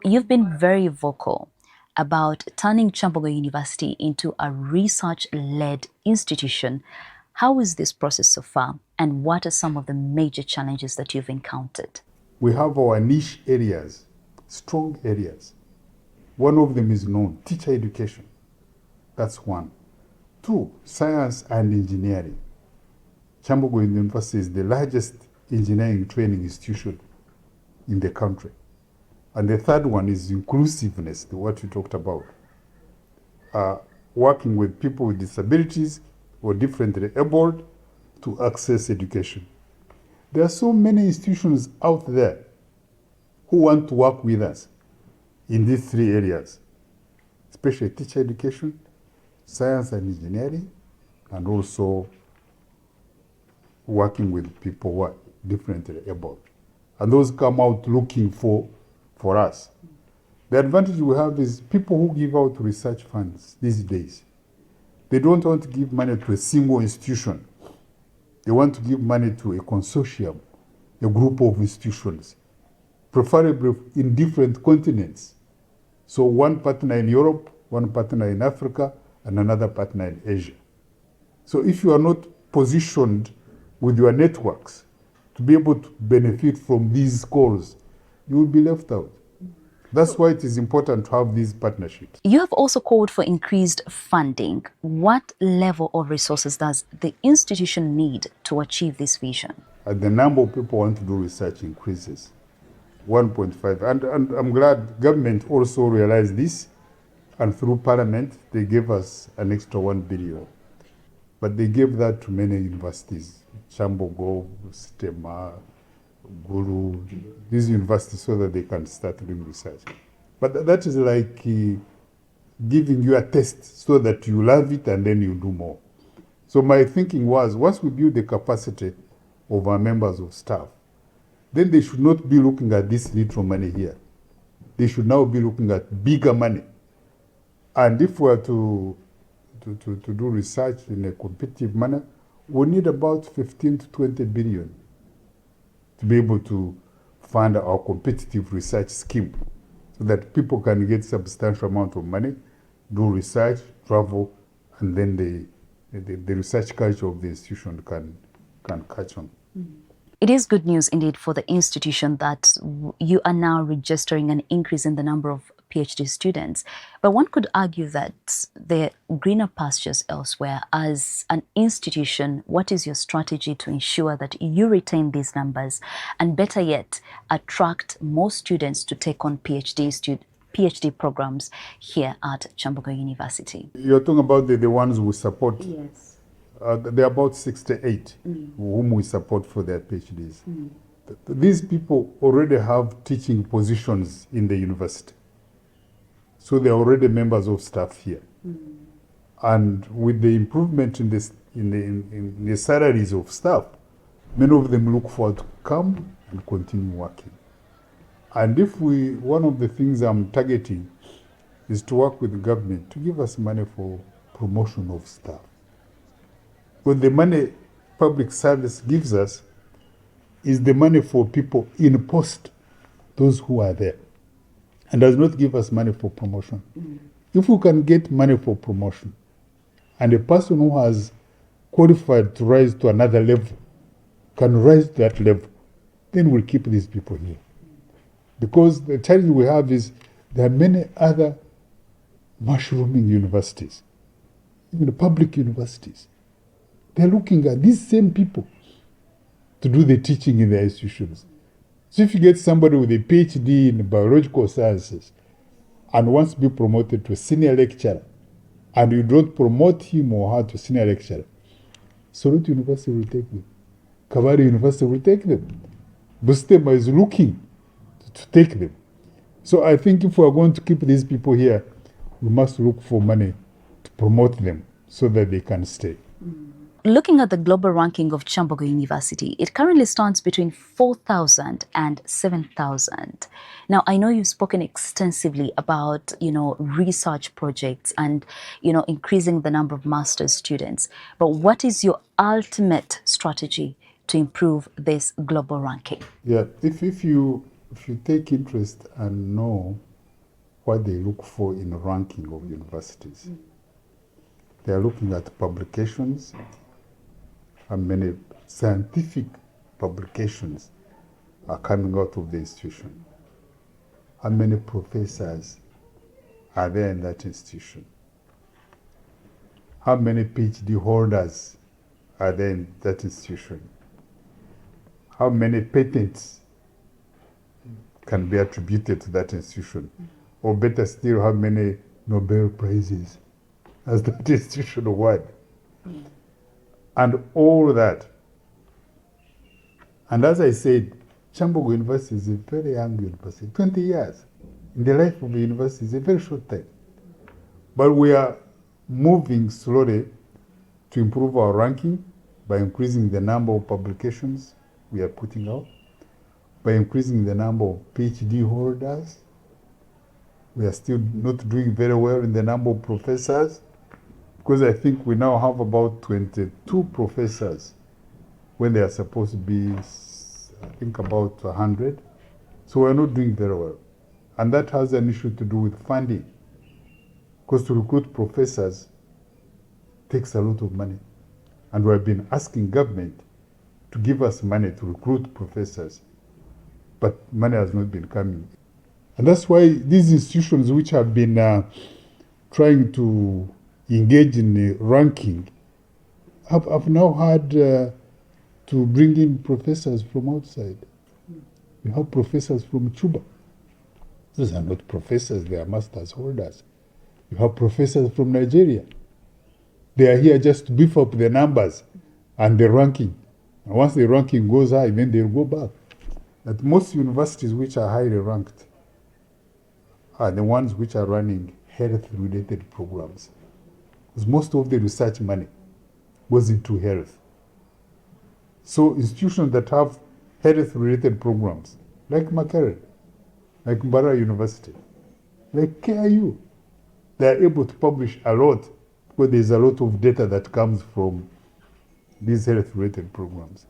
You've been very vocal about turning Chancellor University into a research-led institution. How is this process so far, and what are some of the major challenges that you've encountered? We have our niche areas, strong areas. One of them is known, teacher education. That's one. Two, science and engineering. Kyambogo University is the largest engineering training institution in the country. And the third one is inclusiveness, what you talked about. Working with people with disabilities or differently abled to access education. There are so many institutions out there who want to work with us in these three areas, especially teacher education, science and engineering, and also working with people who are differently able. And those come out looking for us. The advantage we have is people who give out research funds these days. They don't want to give money to a single institution. They want to give money to a consortium, a group of institutions, preferably in different continents. So one partner in Europe, one partner in Africa, and another partner in Asia. So if you are not positioned with your networks to be able to benefit from these calls, you will be left out. That's why it is important to have these partnerships. You have also called for increased funding. What level of resources does the institution need to achieve this vision? And the number of people who want to do research increases. 1.5. And I'm glad government also realized this, and through Parliament, they gave us an extra 1 billion. But they gave that to many universities, Kyambogo, Stema, Guru, these universities, so that they can start doing research. But that is like giving you a test so that you love it and then you do more. So my thinking was, once we build the capacity of our members of staff, then they should not be looking at this little money here. They should now be looking at bigger money. And if we are to do research in a competitive manner, we need about 15 to 20 billion to be able to fund our competitive research scheme so that people can get substantial amount of money, do research, travel, and then the research culture of the institution can catch on. It is good news indeed for the institution that you are now registering an increase in the number of PhD students. But one could argue that there are greener pastures elsewhere. As an institution, what is your strategy to ensure that you retain these numbers and, better yet, attract more students to take on PhD programs here at Chancellor University? You're talking about the ones we support? Yes. There are about 68 whom we support for their PhDs. These people already have teaching positions in the university. So they're already members of staff here. And with the improvement in the salaries of staff, many of them look forward to come and continue working. And one of the things I'm targeting is to work with the government to give us money for promotion of staff. But the money public service gives us is the money for people in post, those who are there, and does not give us money for promotion. If we can get money for promotion, and a person who has qualified to rise to another level can rise to that level, then we'll keep these people here. Because the challenge we have is there are many other mushrooming universities, even the public universities. They're looking at these same people to do the teaching in their institutions. So if you get somebody with a PhD in biological sciences and wants to be promoted to a senior lecturer, and you don't promote him or her to senior lecturer, Sorot University will take them. Kabari University will take them. Bustema is looking to take them. So I think if we are going to keep these people here, we must look for money to promote them so that they can stay. Looking at the global ranking of Kyambogo University, it currently stands between 4,000 and 7,000. Now, I know you've spoken extensively about, research projects and, increasing the number of master's students. But what is your ultimate strategy to improve this global ranking? Yeah, if you take interest and know what they look for in ranking of universities. They are looking at publications, how many scientific publications are coming out of the institution, how many professors are there in that institution, how many PhD holders are there in that institution, how many patents can be attributed to that institution, or better still, how many Nobel Prizes has that institution won. And all that. And as I said, Kyambogo University is a very young university, 20 years. In the life of a university is a very short time. But we are moving slowly to improve our ranking by increasing the number of publications we are putting out, by increasing the number of PhD holders. We are still not doing very well in the number of professors, because I think we now have about 22 professors when they are supposed to be, I think, about 100. So we're not doing very well. And that has an issue to do with funding, because to recruit professors takes a lot of money. And we have been asking government to give us money to recruit professors, but money has not been coming. And that's why these institutions which have been trying to engage in the ranking have now had to bring in professors from outside. We have professors from Cuba. Those are not professors, they are master's holders. You have professors from Nigeria. They are here just to beef up the numbers and the ranking. And once the ranking goes high, then they'll go back. That most universities which are highly ranked are the ones which are running health-related programs. Because most of the research money goes into health. So institutions that have health-related programs, like Makerere, like Mbara University, like KIU, they are able to publish a lot because there's a lot of data that comes from these health-related programs.